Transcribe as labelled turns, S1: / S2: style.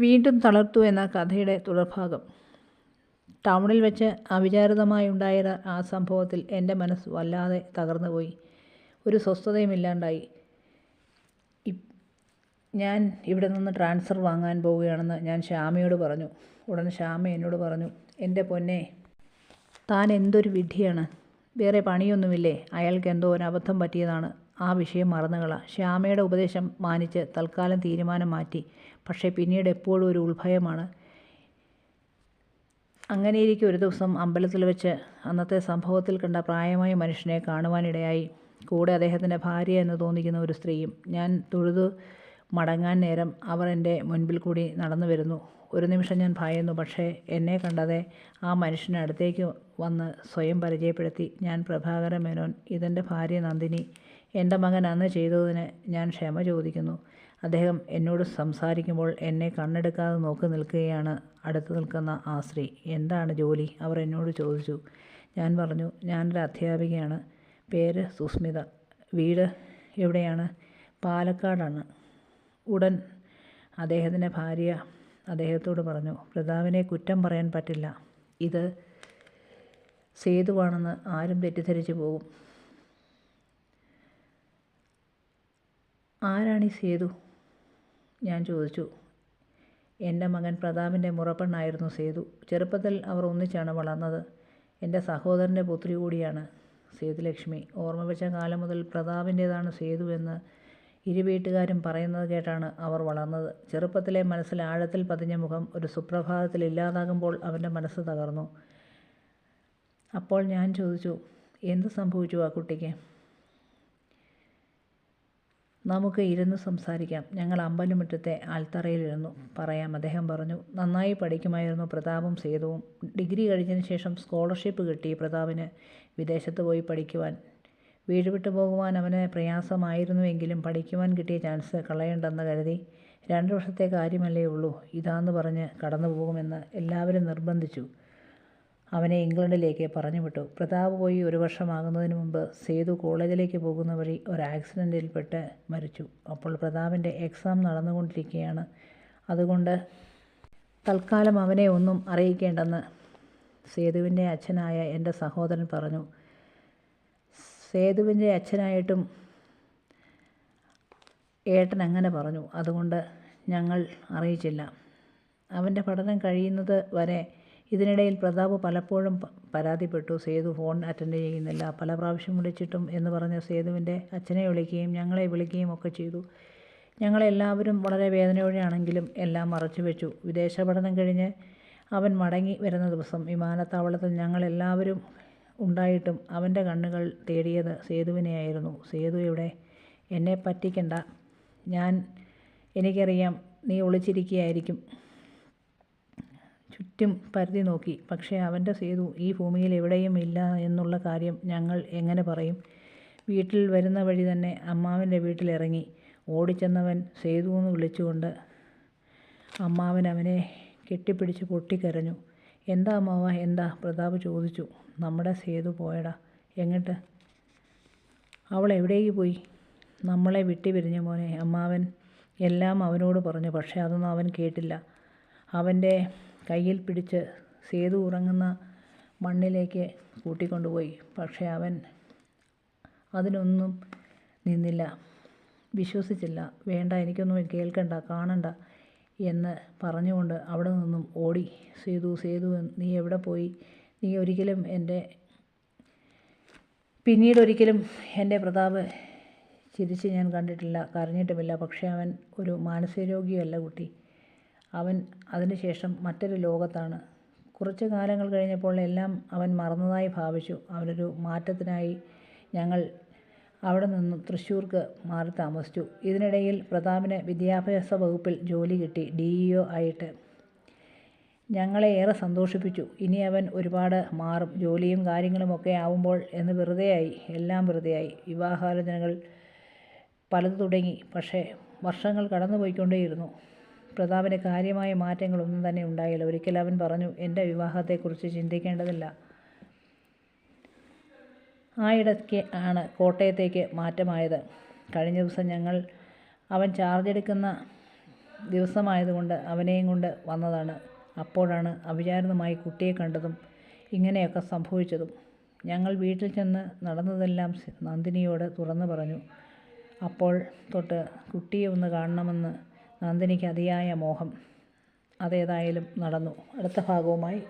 S1: വീണ്ടും തളർത്തു എന്ന കഥയുടെ തുടർഭാഗം. ടൗണിൽ വെച്ച് അവിചാരിതമായുണ്ടായ ആ സംഭവത്തിൽ എൻ്റെ മനസ്സ് വല്ലാതെ തകർന്നുപോയി. ഒരു സ്വസ്ഥതയുമില്ലാണ്ടായി. ഞാൻ ഇവിടെ നിന്ന് ട്രാൻസ്ഫർ വാങ്ങാൻ പോവുകയാണെന്ന് ഞാൻ ശ്യാമയോട് പറഞ്ഞു. ഉടൻ ശ്യാമ എന്നോട് പറഞ്ഞു, എൻ്റെ പൊന്നേ, താൻ എന്തൊരു വിഡ്ഢിയാണ്. വേറെ പണിയൊന്നുമില്ലേ? അയാൾക്ക് എന്തോ ഒരു അബദ്ധം പറ്റിയതാണ്. ആ വിഷയം മറന്നുകള. ശ്യാമയുടെ ഉപദേശം മാനിച്ച് തൽക്കാലം തീരുമാനം മാറ്റി. പക്ഷേ പിന്നീട് എപ്പോഴും ഒരു ഉൾഭയമാണ്. അങ്ങനെയിരിക്കെ ഒരു ദിവസം അമ്പലത്തിൽ വെച്ച് അന്നത്തെ സംഭവത്തിൽ കണ്ട പ്രായമായ മനുഷ്യനെ കാണുവാനിടയായി. കൂടെ അദ്ദേഹത്തിൻ്റെ ഭാര്യ എന്ന് തോന്നിക്കുന്ന ഒരു സ്ത്രീയും. ഞാൻ തൊഴുതു മടങ്ങാൻ നേരം അവർ എൻ്റെ മുൻപിൽ കൂടി നടന്നു വരുന്നു. ഒരു നിമിഷം ഞാൻ ഭയന്നു. പക്ഷേ എന്നെ കണ്ടതെ ആ മനുഷ്യന് അടുത്തേക്ക് വന്ന് സ്വയം പരിചയപ്പെടുത്തി. ഞാൻ പ്രഭാകര മേനോൻ, ഇതെൻ്റെ ഭാര്യ നന്ദിനി. എൻ്റെ മകൻ അന്ന് ചെയ്തതിന് ഞാൻ ക്ഷമ ചോദിക്കുന്നു. അദ്ദേഹം എന്നോട് സംസാരിക്കുമ്പോൾ എന്നെ കണ്ണെടുക്കാതെ നോക്കി നിൽക്കുകയാണ് അടുത്ത് നിൽക്കുന്ന ആ സ്ത്രീ. എന്താണ് ജോലി? അവർ എന്നോട് ചോദിച്ചു. ഞാൻ പറഞ്ഞു, ഞാനൊരു അധ്യാപികയാണ്. പേര് സുസ്മിത. വീട് എവിടെയാണ്? പാലക്കാടാണ്. ഉടൻ അദ്ദേഹത്തിൻ്റെ ഭാര്യ അദ്ദേഹത്തോട് പറഞ്ഞു, പ്രതാപിനെ കുറ്റം പറയാൻ പറ്റില്ല. ഇത് സേതുവാണെന്ന് ആരും തെറ്റിദ്ധരിച്ചു പോകും. ആരാണീ സേതു? ഞാൻ ചോദിച്ചു. എൻ്റെ മകൻ പ്രതാപിൻ്റെ മുറപ്പെണ്ണായിരുന്നു സേതു. ചെറുപ്പത്തിൽ അവർ ഒന്നിച്ചാണ് വളർന്നത്. എൻ്റെ സഹോദരൻ്റെ പുത്രി കൂടിയാണ് സേതുലക്ഷ്മി. ഓർമ്മ വെച്ച കാലം മുതൽ പ്രതാപിൻ്റേതാണ് സേതു എന്ന് ഇരു വീട്ടുകാരും പറയുന്നത് കേട്ടാണ് അവർ വളർന്നത്. ചെറുപ്പത്തിലെ മനസ്സിൽ ആഴത്തിൽ പതിഞ്ഞ മുഖം ഒരു സുപ്രഭാതത്തിൽ ഇല്ലാതാകുമ്പോൾ അവൻ്റെ മനസ്സ് തകർന്നു. അപ്പോൾ ഞാൻ ചോദിച്ചു, എന്ത് സംഭവിച്ചു ആ കുട്ടിക്ക്? നമുക്ക് ഇരുന്ന് സംസാരിക്കാം. ഞങ്ങൾ അമ്പലമുറ്റത്തെ ആൽത്തറയിലിരുന്നു. പറയാം, അദ്ദേഹം പറഞ്ഞു. നന്നായി പഠിക്കുമായിരുന്നു പ്രതാപും സേതുവും. ഡിഗ്രി കഴിഞ്ഞതിന് ശേഷം സ്കോളർഷിപ്പ് കിട്ടി പ്രതാപിന് വിദേശത്ത് പോയി പഠിക്കുവാൻ. വീട് വിട്ടു പോകുവാൻ അവന് പ്രയാസമായിരുന്നുവെങ്കിലും പഠിക്കുവാൻ കിട്ടിയ ചാൻസ് കളയണ്ടെന്ന് കരുതി 2 വർഷത്തെ കാര്യമല്ലേ ഉള്ളൂ, ഇതാന്ന് പറഞ്ഞ് കടന്നു പോകുമെന്ന് എല്ലാവരും നിർബന്ധിച്ചു. അവനെ ഇംഗ്ലണ്ടിലേക്ക് പറഞ്ഞു വിട്ടു. പ്രതാപ് പോയി 1 വർഷമാകുന്നതിന് മുമ്പ് സേതു കോളേജിലേക്ക് പോകുന്ന വഴി ഒരു ആക്സിഡൻറ്റിൽപ്പെട്ട് മരിച്ചു. അപ്പോൾ പ്രതാപിൻ്റെ എക്സാം നടന്നുകൊണ്ടിരിക്കുകയാണ്. അതുകൊണ്ട് തൽക്കാലം അവനെ ഒന്നും അറിയിക്കേണ്ടെന്ന് സേതുവിൻ്റെ അച്ഛനായ എൻ്റെ സഹോദരൻ പറഞ്ഞു. സേതുവിൻ്റെ അച്ഛനായിട്ടും ഏട്ടൻ അങ്ങനെ പറഞ്ഞു. അതുകൊണ്ട് ഞങ്ങൾ അറിയിച്ചില്ല. അവൻ്റെ പഠനം കഴിയുന്നത് വരെ. ഇതിനിടയിൽ പ്രതാപ് പലപ്പോഴും പരാതിപ്പെട്ടു. സേതു ഫോൺ അറ്റൻഡ് ചെയ്യുന്നില്ല. പല പ്രാവശ്യം വിളിച്ചിട്ടും എന്ന് പറഞ്ഞ് സേതുവിൻ്റെ അച്ഛനെ വിളിക്കുകയും ഞങ്ങളെ വിളിക്കുകയും ഒക്കെ ചെയ്തു. ഞങ്ങളെല്ലാവരും വളരെ വേദനയോടെയാണെങ്കിലും എല്ലാം മറച്ചു വെച്ചു. വിദേശ പഠനം കഴിഞ്ഞ് അവൻ മടങ്ങി വരുന്ന ദിവസം വിമാനത്താവളത്തിൽ ഞങ്ങളെല്ലാവരും ഉണ്ടായിട്ടും അവൻ്റെ കണ്ണുകൾ തേടിയത് സേതുവിനെയായിരുന്നു. സേതു എവിടെ? എന്നെ പറ്റിക്കണ്ട. എനിക്കറിയാം നീ ഒളിച്ചിരിക്കുകയായിരിക്കും. ചുറ്റും പരതി നോക്കി. പക്ഷേ അവൻ്റെ സേതു ഈ ഭൂമിയിൽ എവിടെയും ഇല്ല എന്നുള്ള കാര്യം ഞങ്ങൾ എങ്ങനെ പറയും? വീട്ടിൽ വരുന്ന വഴി തന്നെ അമ്മാവൻ്റെ വീട്ടിലിറങ്ങി. ഓടിച്ചെന്നവൻ സേതു എന്ന് വിളിച്ചുകൊണ്ട് അമ്മാവൻ അവനെ കെട്ടിപ്പിടിച്ച് പൊട്ടിക്കരഞ്ഞു. എന്താ അമ്മാവ, എന്താ? പ്രതാപ് ചോദിച്ചു. നമ്മുടെ സേതു പോയടാ. എങ്ങോട്ട്? അവൾ എവിടേക്ക് പോയി? നമ്മളെ വിട്ടി പിരിഞ്ഞ മോനെ. അമ്മാവൻ എല്ലാം അവനോട് പറഞ്ഞു. പക്ഷേ അതൊന്നും അവൻ കേട്ടില്ല. അവൻ്റെ കയ്യിൽ പിടിച്ച് സേതു ഉറങ്ങുന്ന മണ്ണിലേക്ക് കൂട്ടിക്കൊണ്ടുപോയി. പക്ഷേ അവൻ അതിനൊന്നും നിന്നില്ല, വിശ്വസിച്ചില്ല. വേണ്ട, എനിക്കൊന്നും കേൾക്കണ്ട, കാണണ്ട എന്ന് പറഞ്ഞുകൊണ്ട് അവിടെ നിന്നും ഓടി. സേതു, സേതു, നീ എവിടെ പോയി? നീ ഒരിക്കലും പിന്നീടൊരിക്കലും എൻ്റെ പ്രതാപ് ചിരിച്ച് ഞാൻ കണ്ടിട്ടില്ല, കരഞ്ഞിട്ടുമില്ല. പക്ഷേ അവൻ ഒരു മാനസിക രോഗിയല്ല കുട്ടി. അവൻ അതിനുശേഷം മറ്റൊരു ലോകത്താണ്. കുറച്ച് കാലങ്ങൾ കഴിഞ്ഞപ്പോൾ എല്ലാം അവൻ മറന്നതായി ഭാവിച്ചു. അവനൊരു മാറ്റത്തിനായി ഞങ്ങൾ അവിടെ നിന്നും തൃശ്ശൂർക്ക് മാറി താമസിച്ചു. ഇതിനിടയിൽ പ്രതാപിന് വിദ്യാഭ്യാസ വകുപ്പിൽ ജോലി കിട്ടി, DEO ആയിട്ട്. ഞങ്ങളെ ഏറെ സന്തോഷിപ്പിച്ചു. ഇനി അവൻ ഒരുപാട് മാറും, ജോലിയും കാര്യങ്ങളുമൊക്കെ ആവുമ്പോൾ എന്ന് വെറുതെയായി. എല്ലാം വെറുതെയായി. വിവാഹാലോചനകൾ പലത് തുടങ്ങി. പക്ഷേ വർഷങ്ങൾ കടന്നുപോയിക്കൊണ്ടേയിരുന്നു. പ്രതാപിന് കാര്യമായ മാറ്റങ്ങളൊന്നും തന്നെ ഉണ്ടായില്ല. ഒരിക്കൽ അവൻ പറഞ്ഞു, എൻ്റെ വിവാഹത്തെക്കുറിച്ച് ചിന്തിക്കേണ്ടതില്ല. ആ ഇടയ്ക്ക് ആണ് കോട്ടയത്തേക്ക് മാറ്റമായത്. കഴിഞ്ഞ ദിവസം അവൻ ചാർജ് എടുക്കുന്ന ദിവസമായതുകൊണ്ട് അവനെയും കൊണ്ട് വന്നതാണ്. അപ്പോഴാണ് അവിചാരിതമായി കുട്ടിയെ കണ്ടതും ഇങ്ങനെയൊക്കെ സംഭവിച്ചതും. ഞങ്ങൾ വീട്ടിൽ ചെന്ന് നടന്നതെല്ലാം നന്ദിനിയോട് തുറന്നു പറഞ്ഞു. അപ്പോൾ തൊട്ട് കുട്ടിയെ ഒന്ന് കാണണമെന്ന് നന്ദിനിക്ക് അതിയായ മോഹം. അതേതായാലും നടന്നു. അടുത്ത ഭാഗവുമായി